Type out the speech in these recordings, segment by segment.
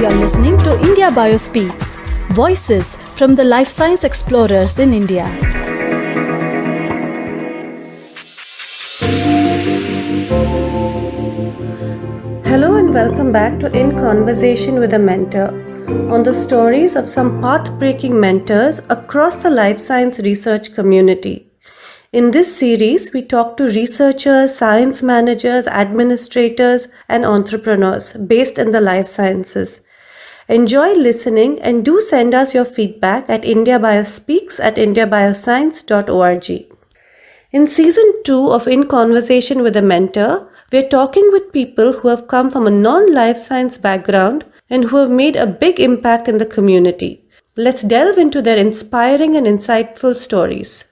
You're listening to India Bio Speaks, voices from the life science explorers in India. Hello and welcome back to In Conversation with a Mentor, on the stories of some path-breaking mentors across the life science research community. In this series, we talk to researchers, science managers, administrators, and entrepreneurs based in the life sciences. Enjoy listening and do send us your feedback at indiabiospeaks@indiabioscience.org. In Season 2 of In Conversation with a Mentor, we're talking with people who have come from a non-life science background and who have made a big impact in the community. Let's delve into their inspiring and insightful stories.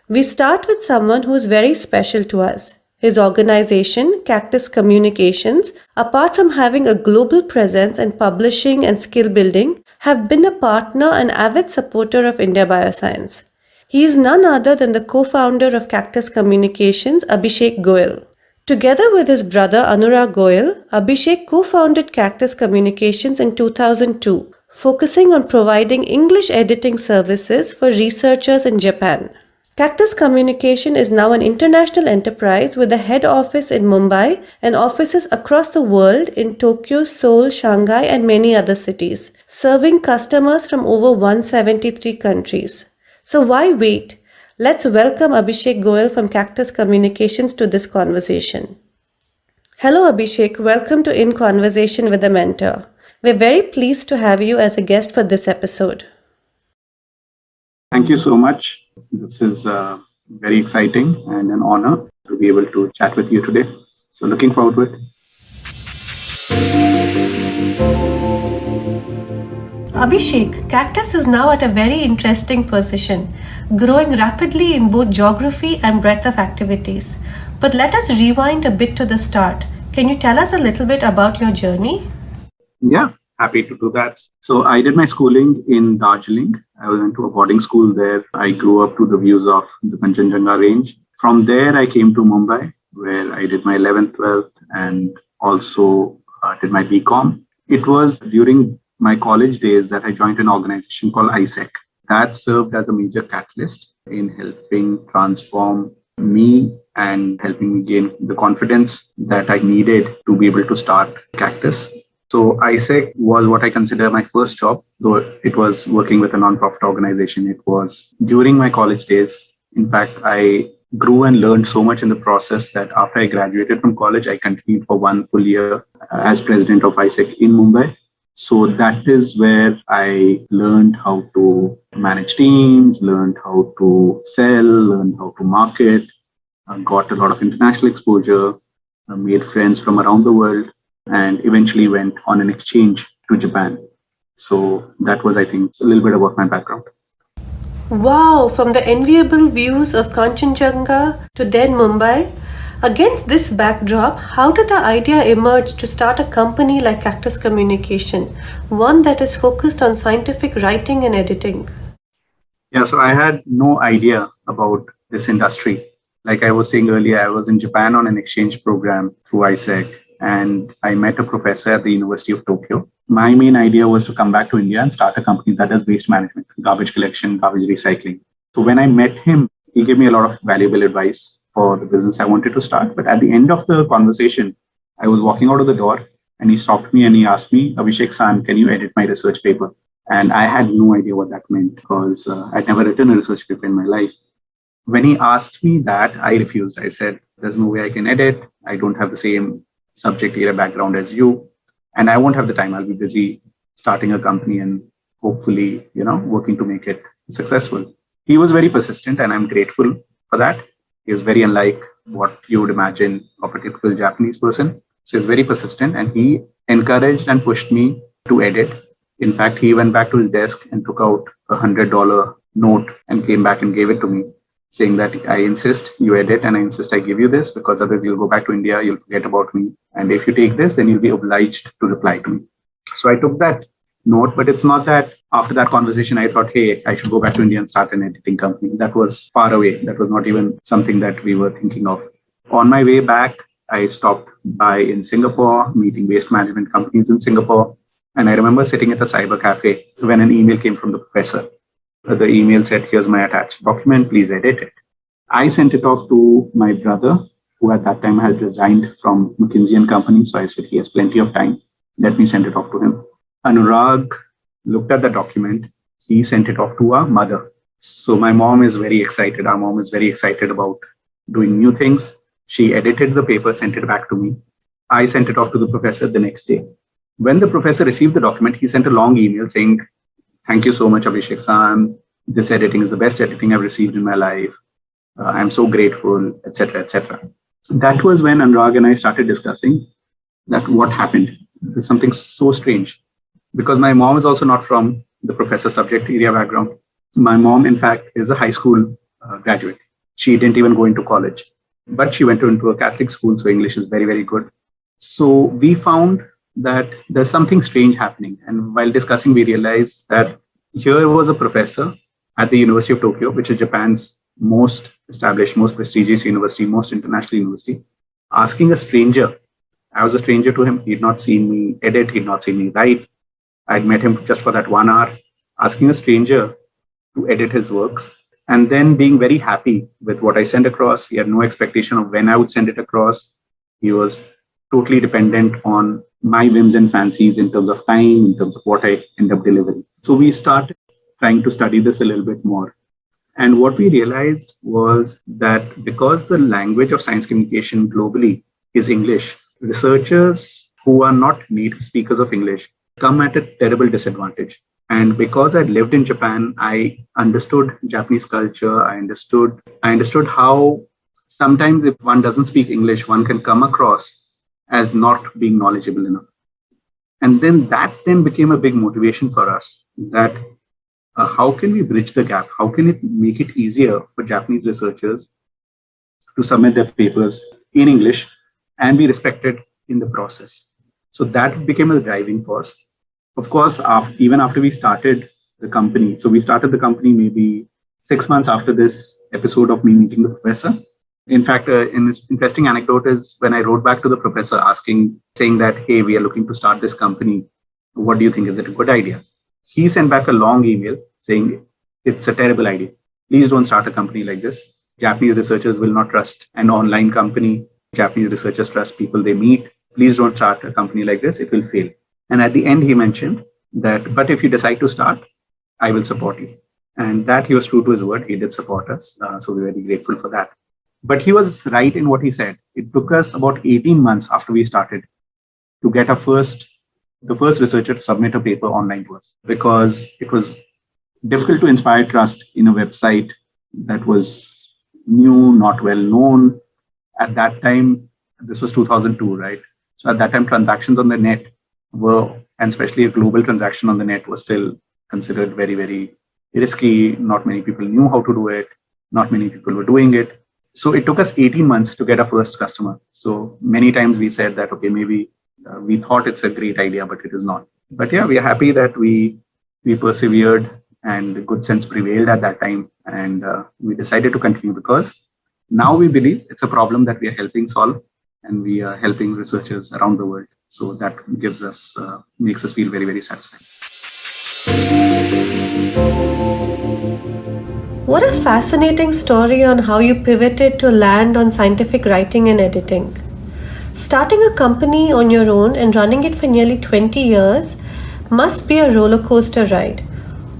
We start with someone who is very special to us. His organization, Cactus Communications, apart from having a global presence in publishing and skill building, have been a partner and avid supporter of India Bioscience. He is none other than the co-founder of Cactus Communications, Abhishek Goel. Together with his brother Anurag Goel, Abhishek co-founded Cactus Communications in 2002, focusing on providing English editing services for researchers in Japan. Cactus Communication is now an international enterprise with a head office in Mumbai and offices across the world in Tokyo, Seoul, Shanghai, and many other cities, serving customers from over 173 countries. So why wait? Let's welcome Abhishek Goel from Cactus Communications to this conversation. Hello Abhishek, welcome to In Conversation with a Mentor. We're very pleased to have you as a guest for this episode. Thank you so much. This is very exciting and an honor to be able to chat with you today. So looking forward to it. Abhishek, Cactus is now at a very interesting position, growing rapidly in both geography and breadth of activities. But let us rewind a bit to the start. Can you tell us a little bit about your journey? Yeah, happy to do that. So I did my schooling in Darjeeling. I went to a boarding school there. I grew up to the views of the Kanchenjunga range. From there, I came to Mumbai, where I did my 11th, 12th, and also did my BCom. It was during my college days that I joined an organization called ISEC. That served as a major catalyst in helping transform me and helping me gain the confidence that I needed to be able to start Cactus. So ISEC was what I consider my first job, though it was working with a non-profit organization. It was during my college days. In fact, I grew and learned so much in the process that after I graduated from college, I continued for 1 full year as president of ISEC in Mumbai. So that is where I learned how to manage teams, learned how to sell, learned how to market, got a lot of international exposure, made friends from around the world, and eventually went on an exchange to Japan. So that was, I think, a little bit about my background. Wow, from the enviable views of Kanchenjunga to then Mumbai. Against this backdrop, how did the idea emerge to start a company like Cactus Communication, one that is focused on scientific writing and editing? Yeah, so I had no idea about this industry. Like I was saying earlier, I was in Japan on an exchange program through ISEC, and I met a professor at the University of Tokyo. My main idea was to come back to India and start a company that does waste management, garbage collection, garbage recycling. So when I met him, he gave me a lot of valuable advice for the business I wanted to start. But at the end of the conversation, I was walking out of the door and he stopped me and he asked me, Abhishek-san, can you edit my research paper? And I had no idea what that meant because I'd never written a research paper in my life. When he asked me that, I refused. I said, there's no way I can edit. I don't have the same subject area background as you. And I won't have the time. I'll be busy starting a company and hopefully, working to make it successful. He was very persistent and I'm grateful for that. He is very unlike what you would imagine of a typical Japanese person. So he's very persistent and he encouraged and pushed me to edit. In fact, he went back to his desk and took out a $100 note and came back and gave it to me, saying that I insist you edit and I insist I give you this because otherwise you'll go back to India, you'll forget about me. And if you take this, then you'll be obliged to reply to me. So I took that note, but it's not that after that conversation, I thought, hey, I should go back to India and start an editing company. That was far away. That was not even something that we were thinking of. On my way back, I stopped by in Singapore, meeting waste management companies in Singapore. And I remember sitting at a cyber cafe when an email came from the professor. The email said, "Here's my attached document, please edit it." I sent it off to my brother, who at that time had resigned from McKinsey and Company. So I said, he has plenty of time. Let me send it off to him. Anurag looked at the document. He sent it off to our mother. So my mom is very excited. Our mom is very excited about doing new things. She edited the paper, sent it back to me. I sent it off to the professor the next day. When the professor received the document, he sent a long email saying, "Thank you so much, Abhishek san. This editing is the best editing I've received in my life. I'm so grateful," etc., etc. That was when Anurag and I started discussing that what happened. There's something so strange because my mom is also not from the professor subject area background. My mom, in fact, is a high school graduate. She didn't even go into college, but she went into a Catholic school, so English is very, very good. So we found that there's something strange happening. And while discussing, we realized that here was a professor at the University of Tokyo, which is Japan's most established, most prestigious university, most international university, asking a stranger. I was a stranger to him. He'd not seen me edit, he'd not seen me write. I'd met him just for that 1 hour, asking a stranger to edit his works, and then being very happy with what I sent across. He had no expectation of when I would send it across. He was totally dependent on my whims and fancies in terms of time, in terms of what I end up delivering. So we started trying to study this a little bit more. And what we realized was that because the language of science communication globally is English, researchers who are not native speakers of English come at a terrible disadvantage. And because I'd lived in Japan, I understood Japanese culture. I understood how sometimes if one doesn't speak English, one can come across as not being knowledgeable enough. And then that then became a big motivation for us that how can we bridge the gap? How can it make it easier for Japanese researchers to submit their papers in English and be respected in the process? So that became a driving force. Of course, even after we started the company, so we started the company maybe 6 months after this episode of me meeting the professor. In fact, an interesting anecdote is when I wrote back to the professor saying that, "Hey, we are looking to start this company. What do you think? Is it a good idea?" He sent back a long email saying, "It's a terrible idea. Please don't start a company like this. Japanese researchers will not trust an online company. Japanese researchers trust people they meet. Please don't start a company like this. It will fail." And at the end, he mentioned that, "But if you decide to start, I will support you." And that he was true to his word. He did support us. So we're very grateful for that. But he was right in what he said. It took us about 18 months after we started to get the first researcher to submit a paper online to us, because it was difficult to inspire trust in a website that was new, not well known. At that time, this was 2002, right? So at that time, transactions on the net and especially a global transaction on the net, was still considered very, very risky. Not many people knew how to do it. Not many people were doing it. So it took us 18 months to get our first customer. So many times we said that, okay, maybe we thought it's a great idea, but it is not. But yeah, we are happy that we persevered and good sense prevailed at that time. And we decided to continue because now we believe it's a problem that we are helping solve, and we are helping researchers around the world. So that makes us feel very, very satisfied. What a fascinating story on how you pivoted to land on scientific writing and editing. Starting a company on your own and running it for nearly 20 years must be a roller coaster ride.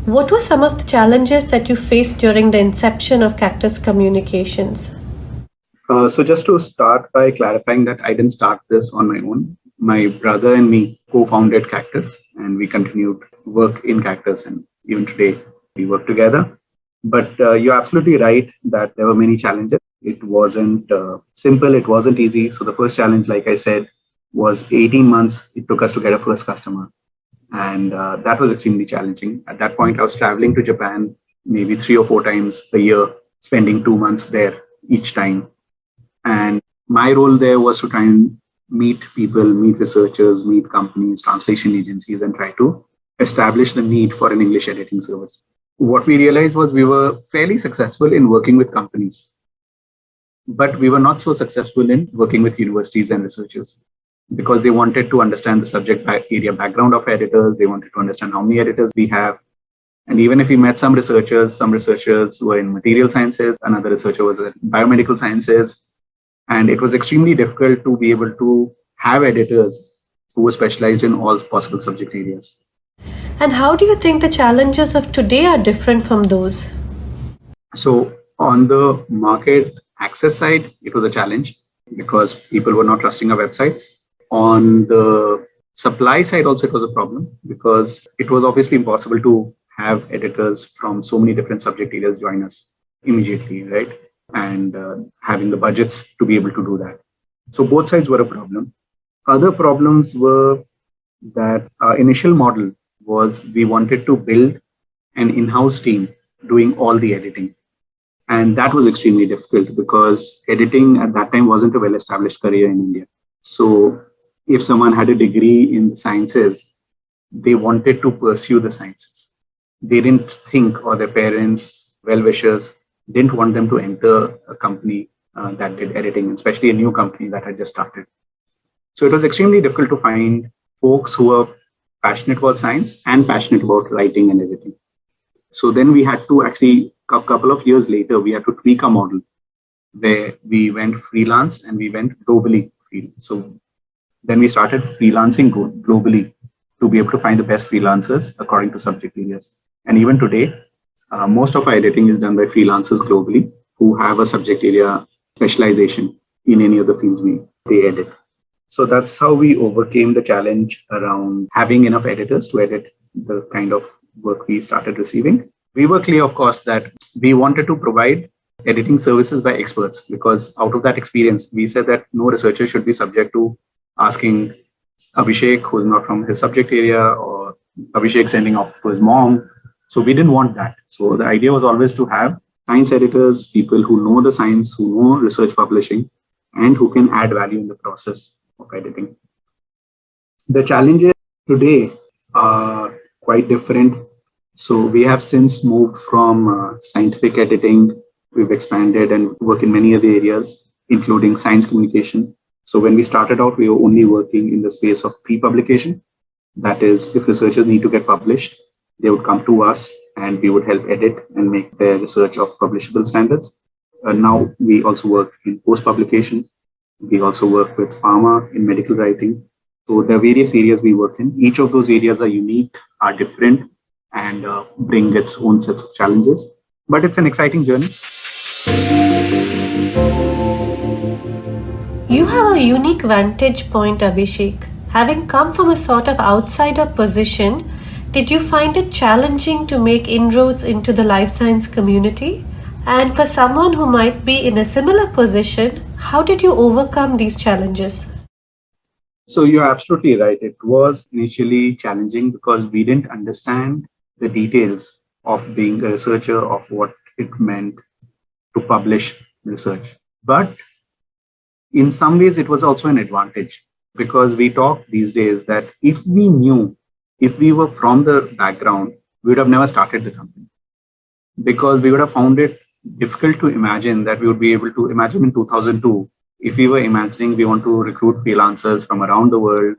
What were some of the challenges that you faced during the inception of Cactus Communications? So just to start by clarifying that I didn't start this on my own. My brother and me co-founded Cactus, and we continued work in Cactus, and even today we work together. But you're absolutely right that there were many challenges. It wasn't simple. It wasn't easy. So the first challenge, like I said, was 18 months. It took us to get a first customer. And that was extremely challenging. At that point, I was traveling to Japan maybe 3 or 4 times a year, spending 2 months there each time. And my role there was to try and meet people, meet researchers, meet companies, translation agencies, and try to establish the need for an English editing service. What we realized was we were fairly successful in working with companies, but we were not so successful in working with universities and researchers. because they wanted to understand the subject area background of editors. They wanted to understand how many editors we have. And even if we met some researchers were in material sciences, another researcher was in biomedical sciences. And it was extremely difficult to be able to have editors who were specialized in all possible subject areas. And how do you think the challenges of today are different from those? So on the market access side, it was a challenge because people were not trusting our websites. On the supply side also, it was a problem because it was obviously impossible to have editors from so many different subject areas join us immediately, right? And having the budgets to be able to do that. So both sides were a problem. Other problems were that our initial model was we wanted to build an in-house team doing all the editing. And that was extremely difficult because editing at that time wasn't a well-established career in India. So if someone had a degree in the sciences, they wanted to pursue the sciences. They didn't think, or their parents, well-wishers, didn't want them to enter a company that did editing, especially a new company that had just started. So it was extremely difficult to find folks who were passionate about science and passionate about writing and editing. So then we had to actually, a couple of years later, we had to tweak our model where we went freelance and we went globally freelance. So then we started freelancing globally to be able to find the best freelancers according to subject areas. And even today, most of our editing is done by freelancers globally who have a subject area specialization in any of the fields they edit. So that's how we overcame the challenge around having enough editors to edit the kind of work we started receiving. We were clear, of course, that we wanted to provide editing services by experts because out of that experience, we said that no researcher should be subject to asking Abhishek, who's not from his subject area, or Abhishek sending off to his mom. So we didn't want that. So the idea was always to have science editors, people who know the science, who know research publishing, and who can add value in the process of editing. The challenges today are quite different. So we have since moved from scientific editing. We've expanded and work in many other areas, including science communication. So when we started out, we were only working in the space of pre-publication. That is, if researchers need to get published, they would come to us and we would help edit and make their research of publishable standards. Now we also work in post-publication. We also work with pharma in medical writing. So there are various areas we work in. Each of those areas are unique, are different, and bring its own sets of challenges. But it's an exciting journey. You have a unique vantage point, Abhishek. Having come from a sort of outsider position, did you find it challenging to make inroads into the life science community? And for someone who might be in a similar position, how did you overcome these challenges? So you're absolutely right. It was initially challenging because we didn't understand the details of being a researcher, of what it meant to publish research. But in some ways, it was also an advantage because we talk these days that if we knew, if we were from the background, we would have never started the company because we would have found it difficult to imagine that we would be able to imagine in 2002, if we were imagining we want to recruit freelancers from around the world,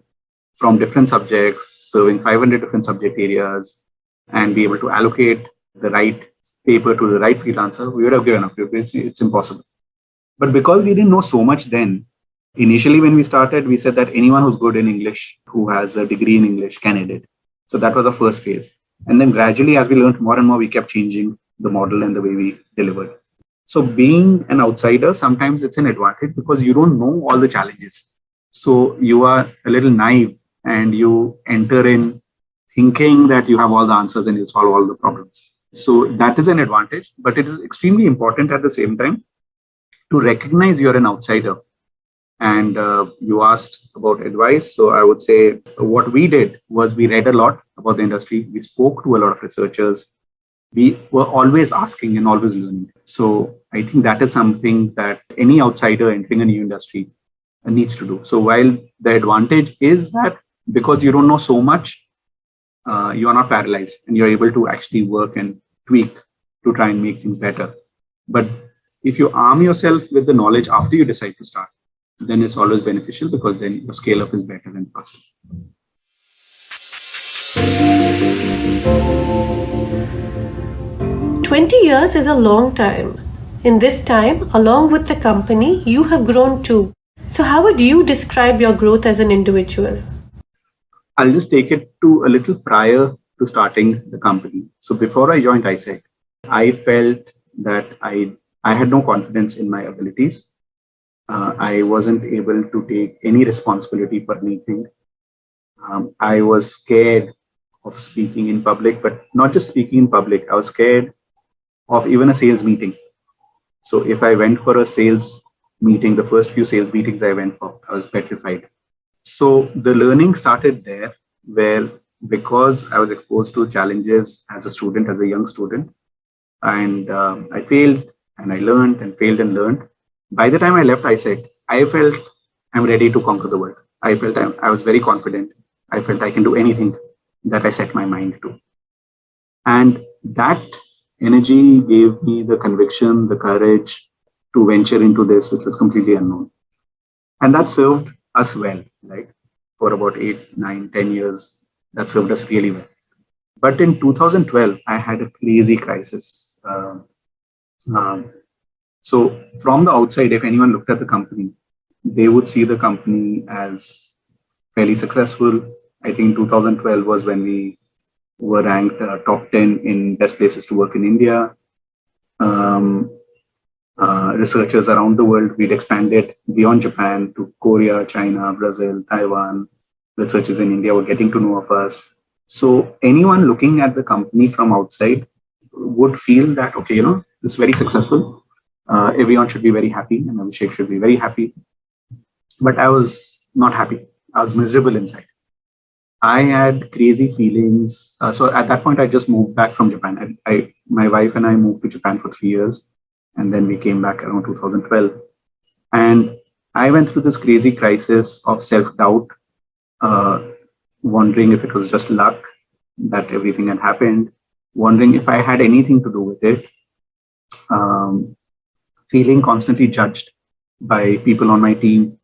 from different subjects, serving 500 different subject areas, and be able to allocate the right paper to the right freelancer, we would have given up. It's impossible. But because we didn't know so much then, initially when we started, we said that anyone who's good in English, who has a degree in English, can edit. So that was the first phase. And then gradually, as we learned more and more, we kept changing the model and the way we delivered. So being an outsider, sometimes it's an advantage because you don't know all the challenges. So you are a little naive and you enter in thinking that you have all the answers and you solve all the problems. So that is an advantage, but it is extremely important at the same time to recognize you're an outsider. And you asked about advice. So I would say what we did was we read a lot about the industry. We spoke to a lot of researchers. We were always asking and always learning. So I think that is something that any outsider entering a new industry needs to do. So while the advantage is that because you don't know so much, you are not paralyzed and you're able to actually work and tweak to try and make things better. But if you arm yourself with the knowledge after you decide to start, then it's always beneficial because then your scale up is better and faster. 20 years is a long time. In this time, along with the company, you have grown too. So how would you describe your growth as an individual? I'll just take it to a little prior to starting the company. So before I joined ISEC, I felt that I had no confidence in my abilities. I wasn't able to take any responsibility for anything. I was scared of speaking in public, but not just speaking in public. I was scared of even a sales meeting. So if I went for a sales meeting, the first few sales meetings I went for, I was petrified. So the learning started there, where because I was exposed to challenges as a student, as a young student, and I failed and I learned and failed and learned. By the time I left ISEC, I felt I'm ready to conquer the world. I felt I was very confident. I felt I can do anything that I set my mind to. And that energy gave me the conviction, the courage to venture into this, which was completely unknown. And that served us well, right? For about 8, 9, 10 years, that served us really well. But in 2012, I had a crazy crisis. So from the outside, if anyone looked at the company, they would see the company as fairly successful. I think 2012 was when we were ranked top 10 in best places to work in India. Researchers around the world, we'd expanded beyond Japan to Korea, China, Brazil, Taiwan. Researchers in India were getting to know of us. So anyone looking at the company from outside would feel that, okay, this is very successful. Everyone should be very happy and Abhishek should be very happy. But I was not happy. I was miserable inside. I had crazy feelings. So at that point, I just moved back from Japan. My wife and I moved to Japan for 3 years. And then we came back around 2012. And I went through this crazy crisis of self-doubt, wondering if it was just luck that everything had happened, wondering if I had anything to do with it, feeling constantly judged by people on my team,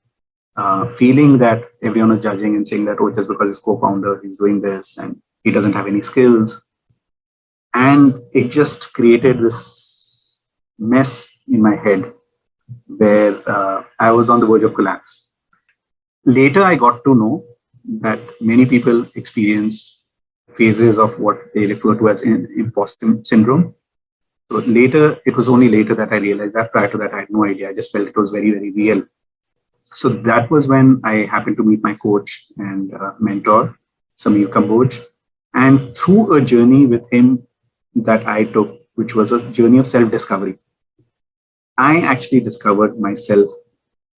feeling that everyone is judging and saying that, oh, just because he's co-founder, he's doing this and he doesn't have any skills. And it just created this mess in my head where I was on the verge of collapse. Later, I got to know that many people experience phases of what they refer to as imposter syndrome. So later, it was only later that I realized that. Prior to that, I had no idea. I just felt it was very, very real. So that was when I happened to meet my coach and mentor, Samir Kamboj. And through a journey with him that I took, which was a journey of self-discovery, I actually discovered myself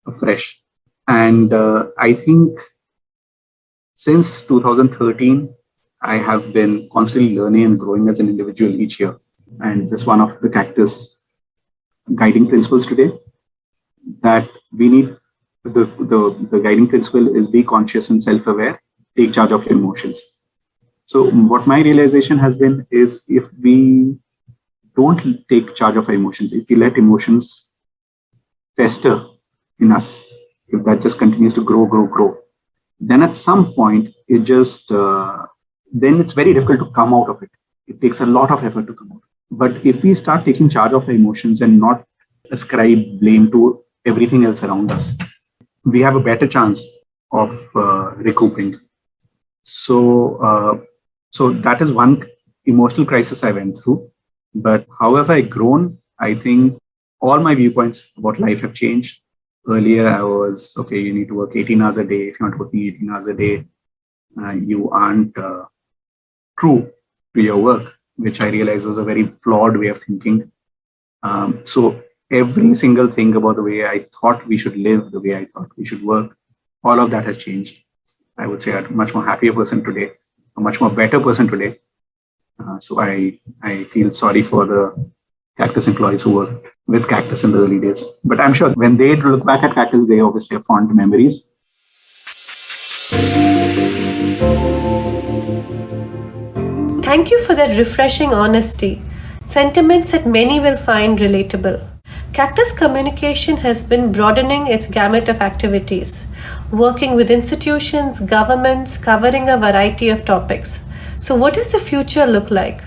afresh. And I think since 2013, I have been constantly learning and growing as an individual each year. And this is one of the Cactus guiding principles today, that we need. The guiding principle is be conscious and self-aware, take charge of your emotions. So what my realization has been is if we don't take charge of our emotions, if we let emotions fester in us, if that just continues to grow, then at some point it just, then it's very difficult to come out of it. It takes a lot of effort to come out. But if we start taking charge of our emotions and not ascribe blame to everything else around us, we have a better chance of recouping. So that is one emotional crisis I went through. But however I've grown, I think all my viewpoints about life have changed. Earlier, I was, okay, you need to work 18 hours a day. If you're not working 18 hours a day, you aren't true to your work, which I realized was a very flawed way of thinking. So every single thing about the way I thought we should live, the way I thought we should work, all of that has changed. I would say I'm a much more happier person today, a much more better person today. So I feel sorry for the Cactus employees who worked with Cactus in the early days. But I'm sure when they look back at Cactus, they obviously have fond memories. Thank you for that refreshing honesty, sentiments that many will find relatable. Cactus Communication has been broadening its gamut of activities, working with institutions, governments, covering a variety of topics. So, what does the future look like?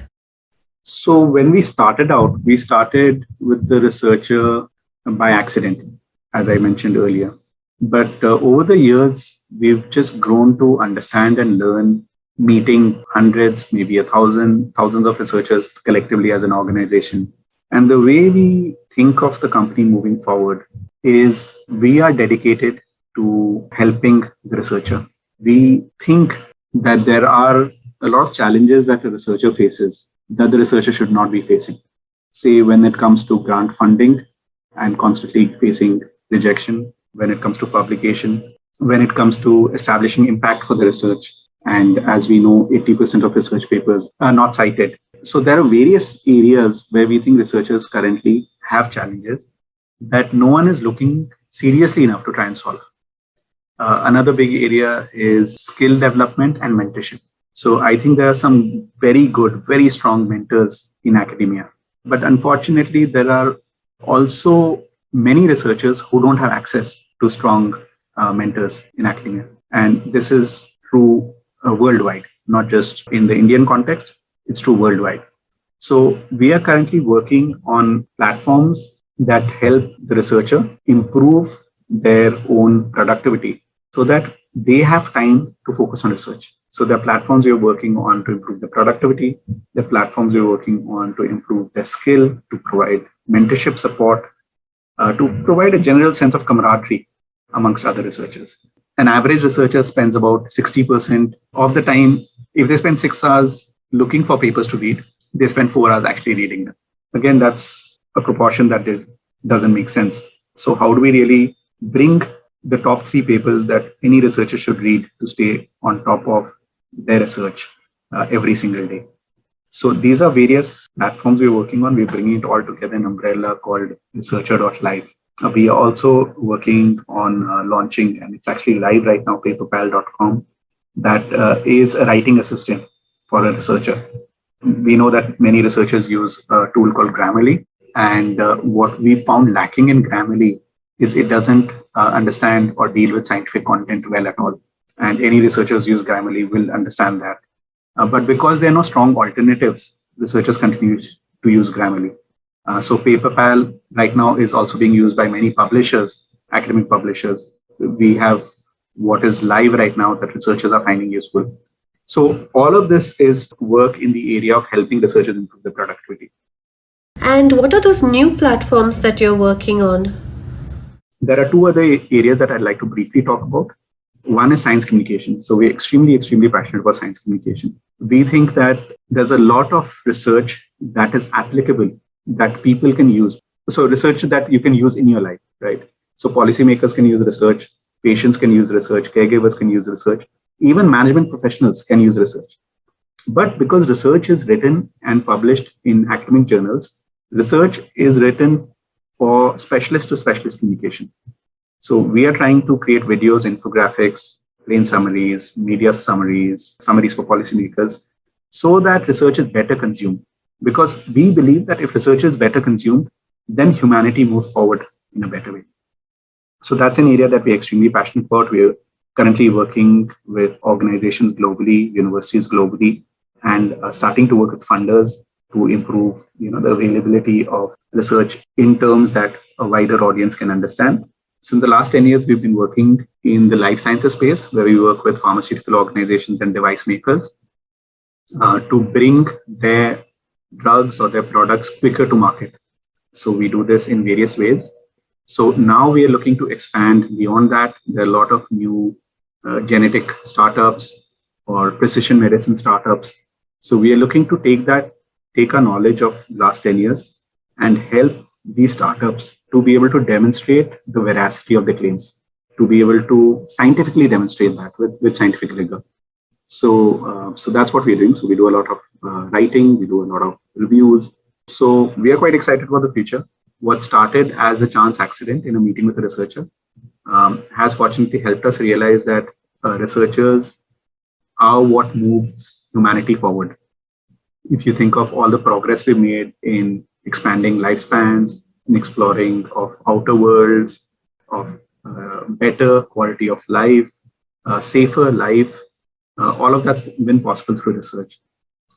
So when we started out, we started with the researcher by accident, as I mentioned earlier. But over the years, we've just grown to understand and learn, meeting hundreds, maybe thousands of researchers collectively as an organization. And the way we think of the company moving forward is we are dedicated to helping the researcher. We think that there are a lot of challenges that a researcher faces that the researcher should not be facing. Say, when it comes to grant funding and constantly facing rejection, when it comes to publication, when it comes to establishing impact for the research. And as we know, 80% of research papers are not cited. So there are various areas where we think researchers currently have challenges that no one is looking seriously enough to try and solve. Another big area is skill development and mentorship. So I think there are some very good, very strong mentors in academia. But unfortunately, there are also many researchers who don't have access to strong mentors in academia. And this is true worldwide, not just in the Indian context, it's true worldwide. So we are currently working on platforms that help the researcher improve their own productivity so that they have time to focus on research. So the platforms we're working on to improve the productivity, the platforms we're working on to improve their skill, to provide mentorship support, to provide a general sense of camaraderie amongst other researchers. An average researcher spends about 60% of the time. If they spend 6 hours looking for papers to read, they spend 4 hours actually reading them. Again, that's a proportion that doesn't make sense. So how do we really bring the top 3 papers that any researcher should read to stay on top of their research every single day? So these are various platforms we're working on. We're bringing it all together in an umbrella called researcher.live. We are also working on launching, and it's actually live right now, paperpal.com, that is a writing assistant for a researcher. We know that many researchers use a tool called Grammarly, and what we found lacking in Grammarly is it doesn't understand or deal with scientific content well at all. And any researchers use Grammarly will understand that. But because there are no strong alternatives, researchers continue to use Grammarly. So PaperPal right now is also being used by many publishers, academic publishers. We have what is live right now that researchers are finding useful. So all of this is work in the area of helping researchers improve their productivity. And what are those new platforms that you're working on? There are 2 other areas that I'd like to briefly talk about. One is science communication. So we're extremely passionate about science communication. We think that there's a lot of research that is applicable that people can use. So research that you can use in your life, right? So policymakers can use research, patients can use research, caregivers can use research, even management professionals can use research. But because research is written and published in academic journals, research is written for specialist to specialist communication. So we are trying to create videos, infographics, plain summaries, media summaries, summaries for policymakers, so that research is better consumed. Because we believe that if research is better consumed, then humanity moves forward in a better way. So that's an area that we're extremely passionate about. We're currently working with organizations globally, universities globally, and starting to work with funders to improve the availability of research in terms that a wider audience can understand. Since the last 10 years, we've been working in the life sciences space, where we work with pharmaceutical organizations and device makers to bring their drugs or their products quicker to market. So we do this in various ways. So now we are looking to expand beyond that. There are a lot of new genetic startups or precision medicine startups. So we are looking to take our knowledge of last 10 years and help these startups to be able to demonstrate the veracity of the claims, to be able to scientifically demonstrate that with scientific rigor. So that's what we're doing. So we do a lot of writing, we do a lot of reviews. So we are quite excited about the future. What started as a chance accident in a meeting with a researcher has fortunately helped us realize that researchers are what moves humanity forward. If you think of all the progress we made in expanding lifespans, in exploring of outer worlds, of better quality of life, safer life. All of that's been possible through research.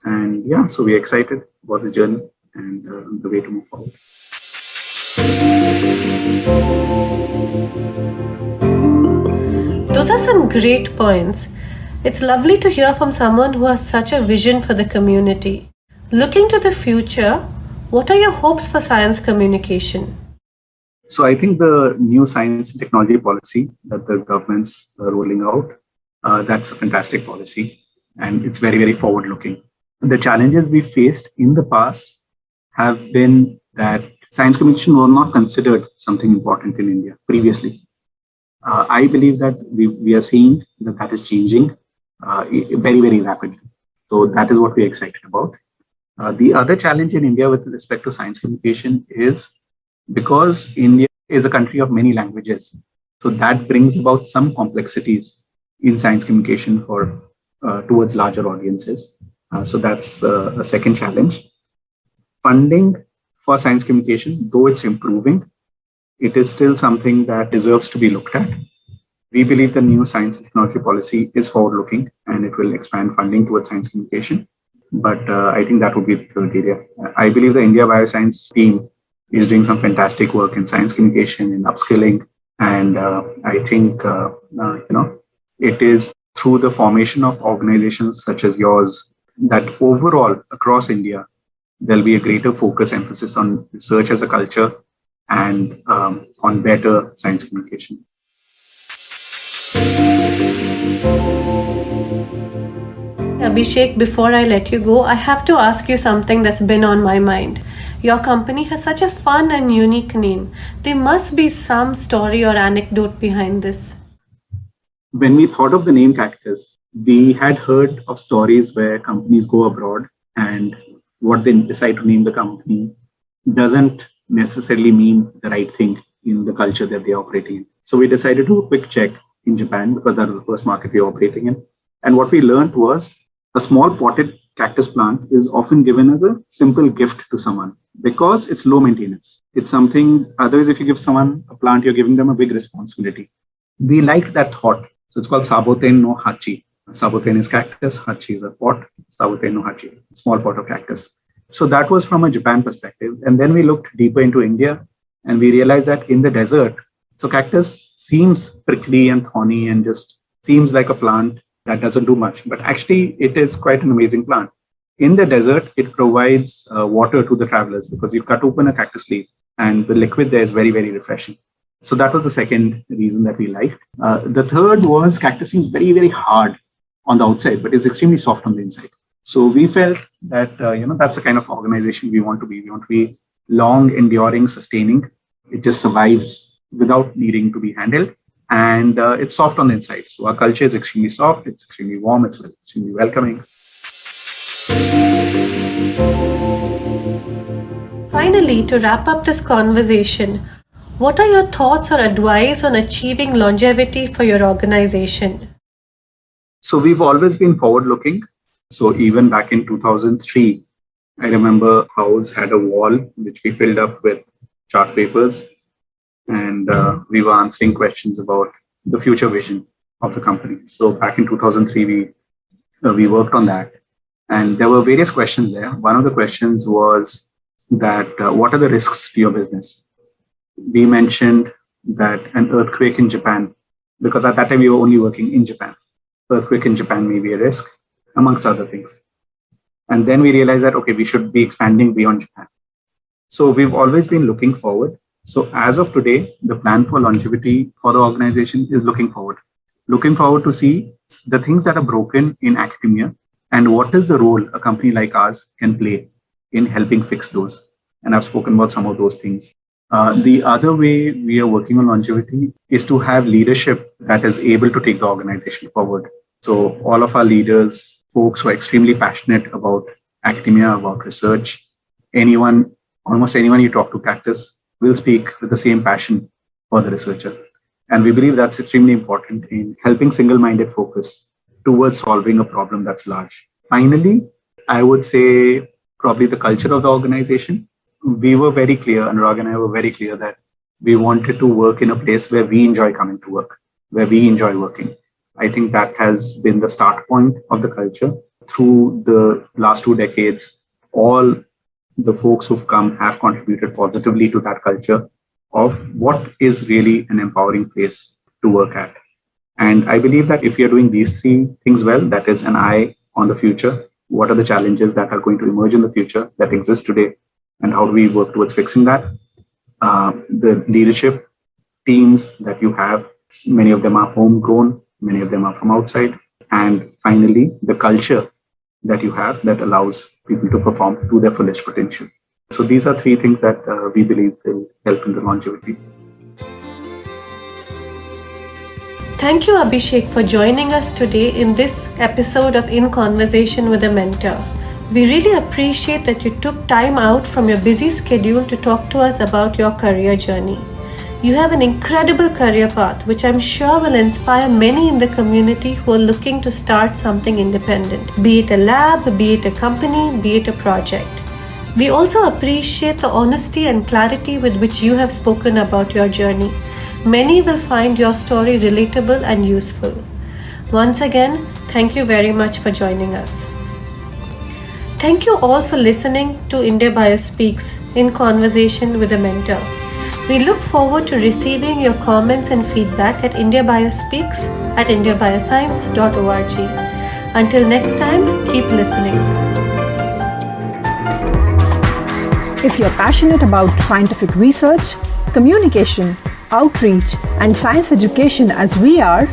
And yeah, so we're excited about the journey and the way to move forward. Those are some great points. It's lovely to hear from someone who has such a vision for the community. Looking to the future, what are your hopes for science communication? So I think the new science and technology policy that the government's rolling out, that's a fantastic policy, and it's very, very forward-looking. The challenges we faced in the past have been that science communication was not considered something important in India previously. I believe that we are seeing that is changing very, very rapidly. So that is what we're excited about. The other challenge in India with respect to science communication is because India is a country of many languages. So that brings about some complexities in science communication for towards larger audiences. So that's a second challenge. Funding for science communication, though it's improving, it is still something that deserves to be looked at. We believe the new science and technology policy is forward-looking and it will expand funding towards science communication. But I think that would be the third area. I believe the India Bioscience team is doing some fantastic work in science communication, in upskilling. And I think, it is through the formation of organizations such as yours that overall across India, there'll be a greater focus, emphasis on research as a culture and on better science communication. Abhishek, before I let you go, I have to ask you something that's been on my mind. Your company has such a fun and unique name. There must be some story or anecdote behind this. When we thought of the name Cactus, we had heard of stories where companies go abroad and what they decide to name the company doesn't necessarily mean the right thing in the culture that they're operating in. So we decided to do a quick check in Japan because that was the first market we were operating in. And what we learned was a small potted cactus plant is often given as a simple gift to someone because it's low maintenance. It's something, otherwise, if you give someone a plant, you're giving them a big responsibility. We liked that thought. So it's called Saboten no Hachi. Saboten is cactus, Hachi is a pot, Saboten no Hachi, small pot of cactus. So that was from a Japan perspective. And then we looked deeper into India and we realized that in the desert, so cactus seems prickly and thorny and just seems like a plant that doesn't do much, but actually it is quite an amazing plant. In the desert, it provides water to the travelers because you cut open a cactus leaf and the liquid there is very, very refreshing. So that was the second reason that we liked. The third was cactus seems very, very hard on the outside, but it's extremely soft on the inside. So we felt that, that's the kind of organization we want to be. We want to be long, enduring, sustaining. It just survives without needing to be handled. And it's soft on the inside. So our culture is extremely soft. It's extremely warm. It's extremely welcoming. Finally, to wrap up this conversation, what are your thoughts or advice on achieving longevity for your organization? So we've always been forward-looking. So even back in 2003, I remember House had a wall which we filled up with chart papers. And we were answering questions about the future vision of the company. So back in 2003, we worked on that. And there were various questions there. One of the questions was that what are the risks to your business? We mentioned that an earthquake in Japan, because at that time we were only working in Japan. Earthquake in Japan may be a risk, amongst other things. And then we realized that, okay, we should be expanding beyond Japan. So we've always been looking forward. So as of today, the plan for longevity for the organization is looking forward to see the things that are broken in academia and what is the role a company like ours can play in helping fix those. And I've spoken about some of those things. The other way we are working on longevity is to have leadership that is able to take the organization forward. So all of our leaders, folks who are extremely passionate about academia, about research, almost anyone you talk to Cactus will speak with the same passion for the researcher. And we believe that's extremely important in helping single-minded focus towards solving a problem that's large. Finally, I would say probably the culture of the organization. we were very clear, Anurag and I were very clear that we wanted to work in a place where we enjoy coming to work, where we enjoy working. I think that has been the start point of the culture. Through the last 2 decades, all the folks who've come have contributed positively to that culture of what is really an empowering place to work at. And I believe that if you're doing these 3 things well, that is an eye on the future, what are the challenges that are going to emerge in the future that exist today, and how do we work towards fixing that? The leadership teams that you have, many of them are homegrown, many of them are from outside. And finally, the culture that you have that allows people to perform to their fullest potential. So these are 3 things that we believe will help in the longevity. Thank you, Abhishek, for joining us today in this episode of In Conversation with a Mentor. We really appreciate that you took time out from your busy schedule to talk to us about your career journey. You have an incredible career path, which I'm sure will inspire many in the community who are looking to start something independent, be it a lab, be it a company, be it a project. We also appreciate the honesty and clarity with which you have spoken about your journey. Many will find your story relatable and useful. Once again, thank you very much for joining us. Thank you all for listening to India Bio Speaks in Conversation with a Mentor. We look forward to receiving your comments and feedback at indiabiospeaks@indiabioscience.org. Until next time, keep listening. If you're passionate about scientific research, communication, outreach, and science education as we are,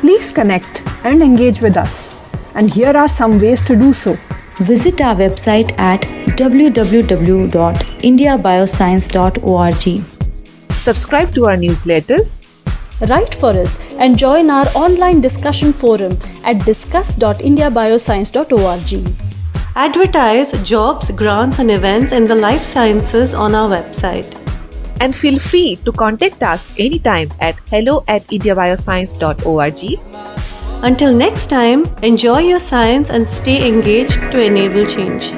please connect and engage with us. And here are some ways to do so. Visit our website at www.indiabioscience.org. Subscribe to our newsletters. Write for us and join our online discussion forum at discuss.indiabioscience.org. Advertise jobs, grants, and events in the life sciences on our website. And feel free to contact us anytime at hello@indiabioscience.org. Until next time, enjoy your science and stay engaged to enable change.